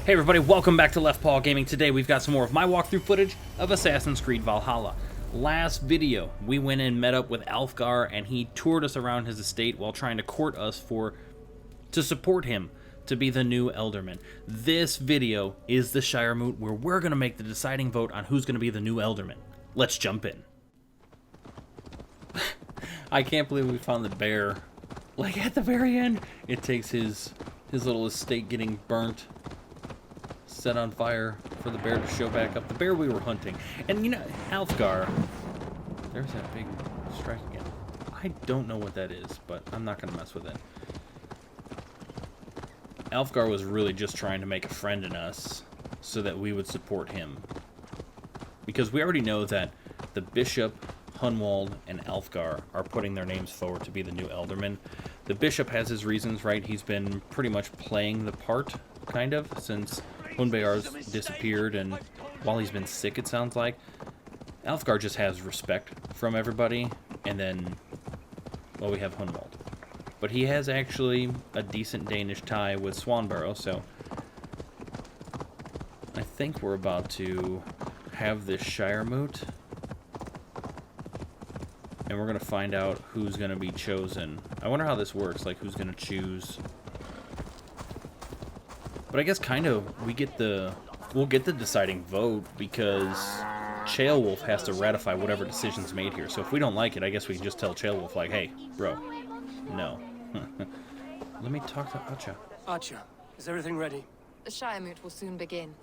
Hey everybody, welcome back to LeftPawGaming. Today we've got some more of my walkthrough footage of Assassin's Creed Valhalla. Last video, we went and met up with Alfgar and he toured us around his estate while trying to court us to support him to be the new Ealdorman. This video is the shire moot where we're going to make the deciding vote on who's going to be the new Ealdorman. Let's jump in. I can't believe we found the bear. Like at the very end, it takes his little estate getting burnt, set on fire for the bear to show back up. The bear we were hunting. And you know, Alfgar, there's that big strike again. I don't know what that is, but I'm not going to mess with it. Alfgar was really just trying to make a friend in us so that we would support him. Because we already know that the Bishop, Hunwald, and Alfgar are putting their names forward to be the new Ealdorman. The Bishop has his reasons, right? He's been pretty much playing the part, kind of, since Hunbear's disappeared, and while he's been sick, it sounds like. Alfgar just has respect from everybody, and then, well, we have Hunwald. But he has actually a decent Danish tie with Swanborough, so I think we're about to have this shire moot, and we're going to find out who's going to be chosen. I wonder how this works, like who's going to choose. But I guess kind of we'll get the deciding vote because Ceolwulf has to ratify whatever decision's made here. So if we don't like it, I guess we can just tell Ceolwulf, like, hey, bro, no. Let me talk to Acha. Acha, is everything ready? The shire moot will soon begin.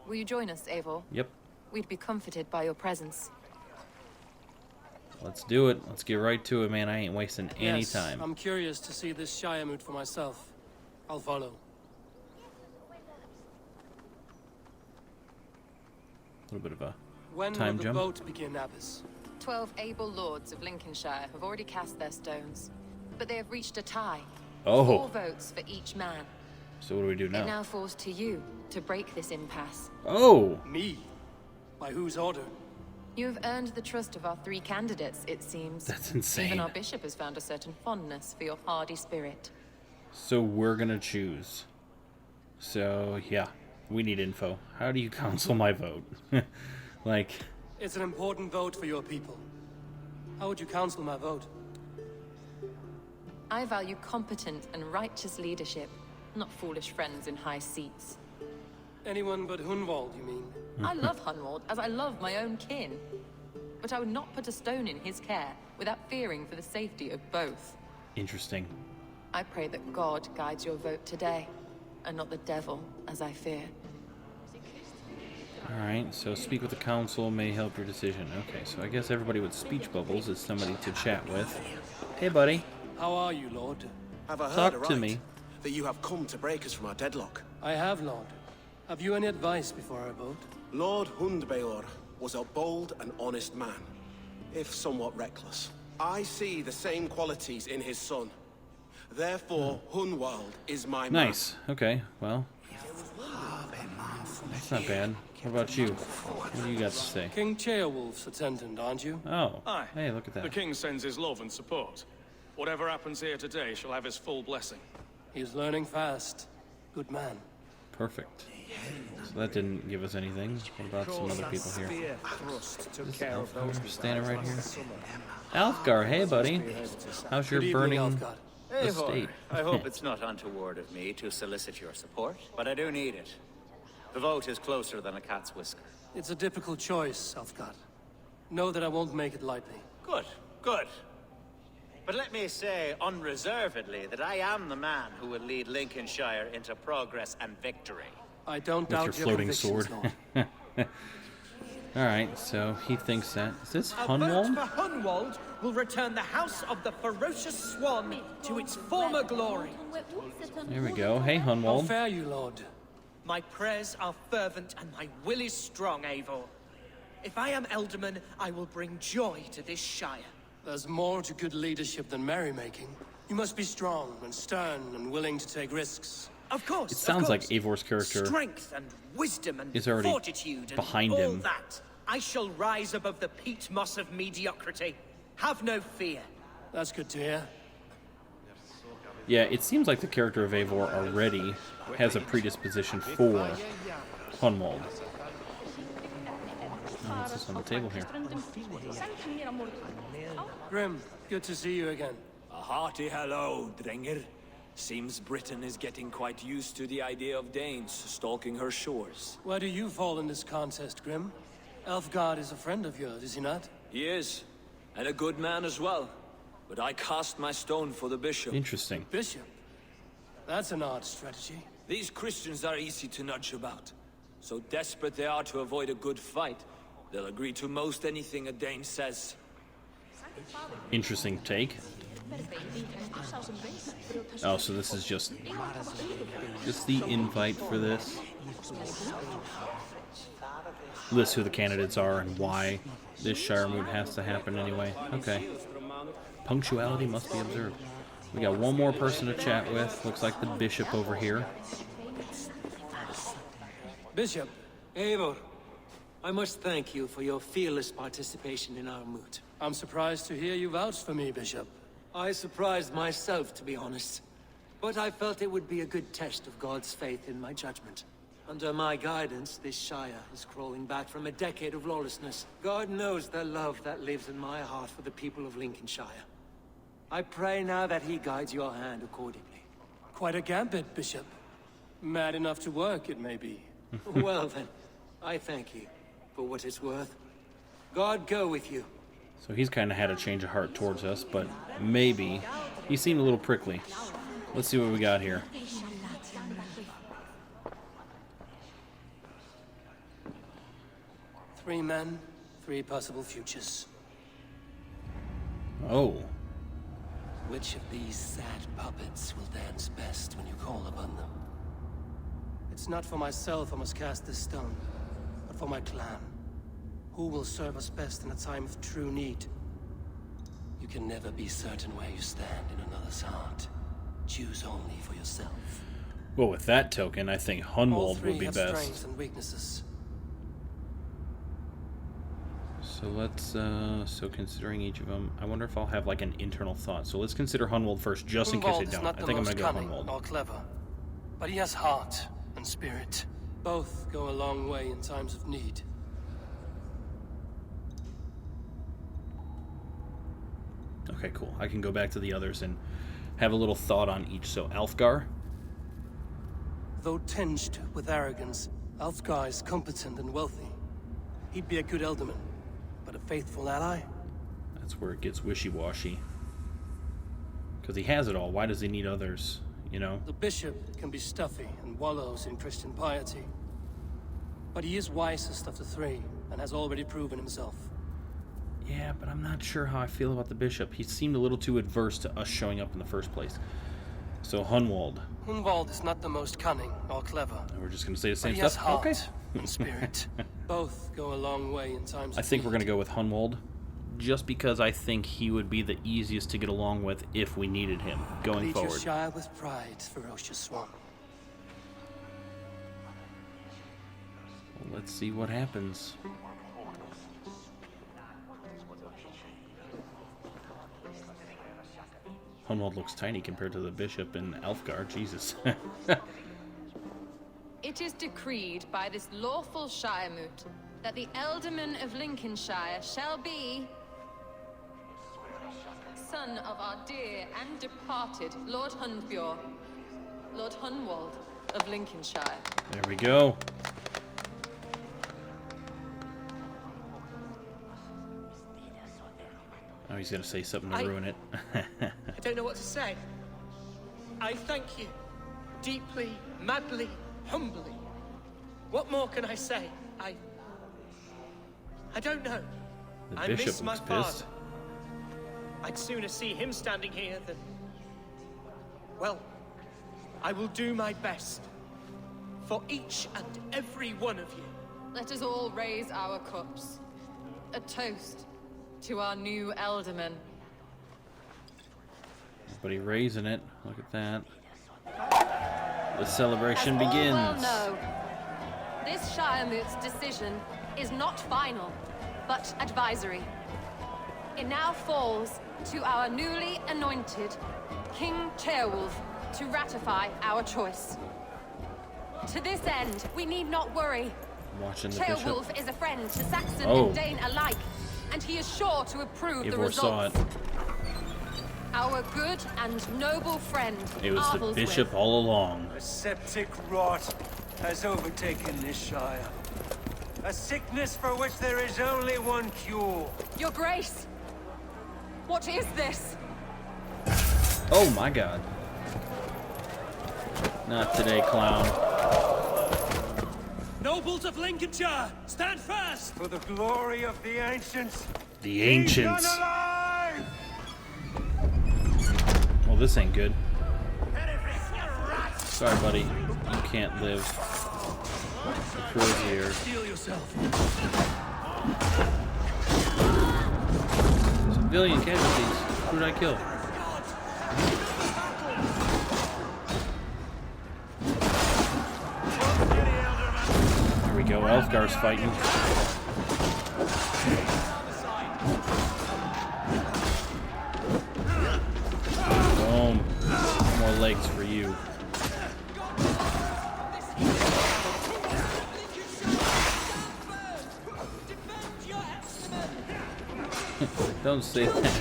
Will you join us, Eivor? Yep. We'd be comforted by your presence. Let's do it. Let's get right to it, man. I ain't wasting any Yes, time. I'm curious to see this shire moot for myself. I'll follow. A little bit of a When time will jump. the vote begin, Abbess? 12 able lords of Lincolnshire have already cast their stones, but they have reached a tie. Oh. 4 votes for each man. So what do we do It now? now falls to you to break this impasse. Oh! Me? By whose order? You have earned the trust of our 3 candidates, it seems. That's insane. Even our bishop has found a certain fondness for your hardy spirit. So we're gonna choose. So, yeah. We need info. How do you counsel my vote? Like... It's an important vote for your people. How would you counsel my vote? I value competent and righteous leadership, not foolish friends in high seats. Anyone but Hunwald, you mean? I love Hunwald as I love my own kin. But I would not put a stone in his care without fearing for the safety of both. Interesting. I pray that God guides your vote today, and not the devil, as I fear. Alright, so speak with the council may help your decision. Okay, so I guess everybody with speech bubbles is somebody to chat with. Hey, buddy. How are you, Lord? Have I heard Talk aright to me. that you have come to break us from our deadlock? I have, Lord. Have you any advice before I vote? Lord Hunbear was a bold and honest man, if somewhat reckless. I see the same qualities in his son. Therefore, Hunwald is my man. Nice. Okay, well. That's not bad. What about you? What do you got to say? King Ceolwulf's attendant, aren't you? Oh. Aye. Hey, look at The that. king sends his love and support. Whatever happens here today shall have his full blessing. He's learning fast. Good man. Perfect. So that didn't give us anything. What about some other people here? This Alfgar standing right here. Alfgar, hey buddy. How's your Good evening, burning Alfgar. estate? Eivor, I hope it's not untoward of me to solicit your support, but I do need it. The vote is closer than a cat's whisker. It's a difficult choice, Alfgar. Know that I won't make it lightly. Good, good. But let me say unreservedly that I am the man who will lead Lincolnshire into progress and victory. I don't With doubt your your floating convictions, sword. Lord. Alright, so he thinks that. Is this A vote Hunwald? for Hunwald will return the House of the Ferocious Swan to its former glory. There we go. Hey, How Hunwald. fare you, Lord? My prayers are fervent and my will is strong, Eivor. If I am Ealdorman, I will bring joy to this shire. There's more to good leadership than merrymaking. You must be strong and stern and willing to take risks. Of course. It sounds like course. Eivor's character Strength and wisdom and is already fortitude and behind all him. that. I shall rise above the peat moss of mediocrity. Have no fear. That's good to hear. Yeah, it seems like the character of Eivor already has a predisposition for Hunwald. Oh, what's this on the table here? Grim, good to see you again. A hearty hello, Drenger. Seems Britain is getting quite used to the idea of Danes stalking her shores. Where do you fall in this contest, Grim? Elfgard is a friend of yours, is he not? He is, and a good man as well. But I cast my stone for the bishop. Interesting. Bishop? That's an odd strategy. These Christians are easy to nudge about. So desperate they are to avoid a good fight, they'll agree to most anything a Dane says. Interesting take. Oh, so this is just the invite for this. List who the candidates are and why this shiremoot has to happen anyway. Okay. Punctuality must be observed. We got one more person to chat with. Looks like the bishop over here. Bishop, Eivor, I must thank you for your fearless participation in our moot. I'm surprised to hear you vouch for me, Bishop. I surprised myself, to be honest. But I felt it would be a good test of God's faith in my judgment. Under my guidance, this shire is crawling back from a decade of lawlessness. God knows the love that lives in my heart for the people of Lincolnshire. I pray now that he guides your hand accordingly. Quite a gambit, Bishop. Mad enough to work, it may be. Well then, I thank you for what it's worth. God go with you. So he's kind of had a change of heart towards us, but maybe he seemed a little prickly. Let's see what we got here. Three men, three possible futures. Oh. Which of these sad puppets will dance best when you call upon them? It's not for myself I must cast this stone, but for my clan. Who will serve us best in a time of true need? You can never be certain where you stand in another's heart. Choose only for yourself. Well, with that token, I think Hunwald would be have best. strengths and weaknesses. So let's, so considering each of them, I wonder if I'll have like an internal thought. So let's consider Hunwald first, just in case I don't. I think I'm gonna go Hunwald. Or clever, but he has heart and spirit. Both go a long way in times of need. Okay, cool. I can go back to the others and have a little thought on each. So Alfgar. Though tinged with arrogance, Alfgar is competent and wealthy. He'd be a good Ealdorman, but a faithful ally? That's where it gets wishy-washy. Because he has it all. Why does he need others, you know? The bishop can be stuffy and wallows in Christian piety. But he is wisest of the three, and has already proven himself. Yeah, but I'm not sure how I feel about the bishop. He seemed a little too adverse to us showing up in the first place. So Hunwald. Hunwald is not the most cunning or clever. And we're just going to say the same But he has stuff? heart Okay. and spirit. Both go a long way in times I of think need. we're going to go with Hunwald. Just because I think he would be the easiest to get along with if we needed him going Lead forward. your shire with pride, ferocious swan. Well, let's see what happens. Hunwald looks tiny compared to the bishop and Alfgar. Jesus. It is decreed by this lawful shiremoot that the Ealdorman of Lincolnshire shall be son of our dear and departed Lord Hunfjord, Lord Hunwald of Lincolnshire. There we go. Oh, he's going to say something to ruin it. I don't know what to say. I thank you. Deeply, madly, humbly. What more can I say? I don't know. The I bishop miss my looks father. pissed. I'd sooner see him standing here than... Well, I will do my best. For each and every one of you. Let us all raise our cups. A toast to our new Ealdorman. Everybody raising it. Look at that. The celebration As all begins. well know, this shiremoot's decision is not final, but advisory. It now falls to our newly anointed King Ceolwulf to ratify our choice. To this end, we need not worry. Watching the bishop. Ceolwulf is a friend to Saxon Oh. and Dane alike, and he is sure to approve the Eivor saw results. it. Our good and noble friend, It was the Arvel's bishop with. all along. A septic rot has overtaken this shire. A sickness for which there is only one cure. Your Grace, what is this? Oh my god. Not today, clown. Nobles of Lincolnshire, stand fast! For the glory of the ancients. The ancients. He's alive! Well, this ain't good. Sorry, buddy. You can't live. The crew's here. Steel yourself. Civilian casualties. Who did I kill? There we go. Elfgar's fighting. Boom. More legs for you. Don't say that.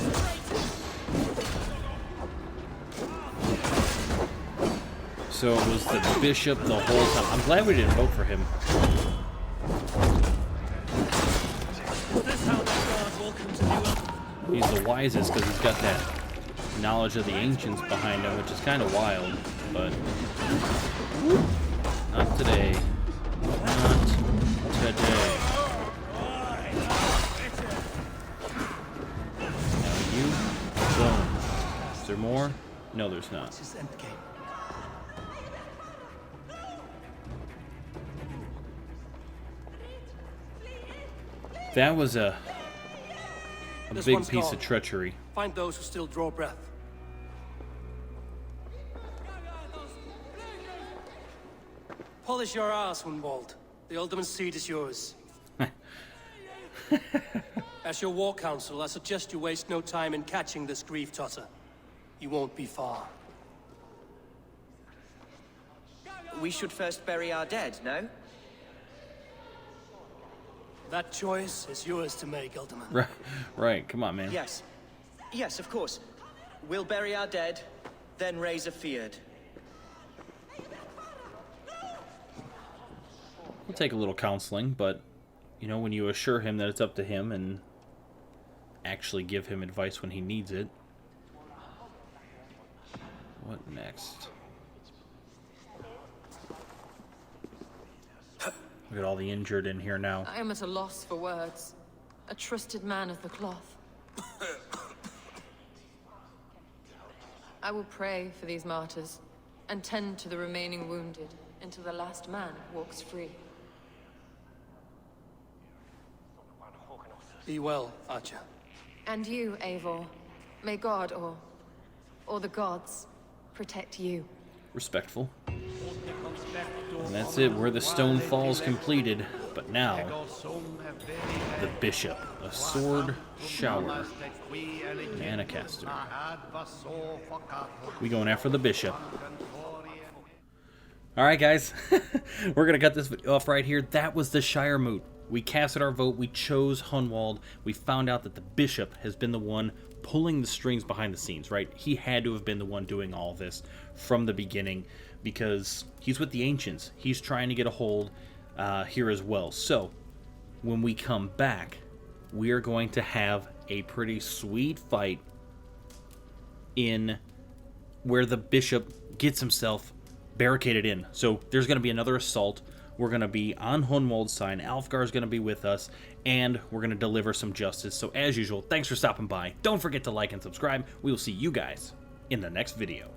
So it was the bishop the whole time. I'm glad we didn't vote for him. Is this how the gods will come to you? He's the wisest because he's got that knowledge of the ancients behind him, which is kind of wild, but not today. Not today. Now you, boom. Is there more? No, there's not. This is endgame. That was a This big one's piece gone. of treachery. Find those who still draw breath. Polish your ass, Hunwald. The Ealdorman seat is yours. As your war council, I suggest you waste no time in catching this grief tosser. He won't be far. We should first bury our dead, no? That choice is yours to make, Ealdorman. Right, right. Come on, man. Yes. Yes, of course. We'll bury our dead, then raise a feared. We'll take a little counseling, but, you know, when you assure him that it's up to him and actually give him advice when he needs it. What next? Look at all the injured in here now. I am at a loss for words. A trusted man of the cloth. I will pray for these martyrs and tend to the remaining wounded until the last man walks free. Be well, Archer. And you, Eivor. May God or the gods protect you. Respectful. And that's it. Where the stone falls completed. But now, the bishop, a sword shower, and a caster. We going after the bishop. Alright guys, we're going to cut this video off right here. That was the Shire moot. We casted our vote, we chose Hunwald, we found out that the bishop has been the one pulling the strings behind the scenes, right? He had to have been the one doing all this from the beginning because he's with the ancients. He's trying to get a hold here as well. So, when we come back, we are going to have a pretty sweet fight in where the bishop gets himself barricaded in. So there's going to be another assault. We're going to be on Hunwald's side. Alfgar's going to be with us, and we're going to deliver some justice. So as usual, thanks for stopping by. Don't forget to like and subscribe. We will see you guys in the next video.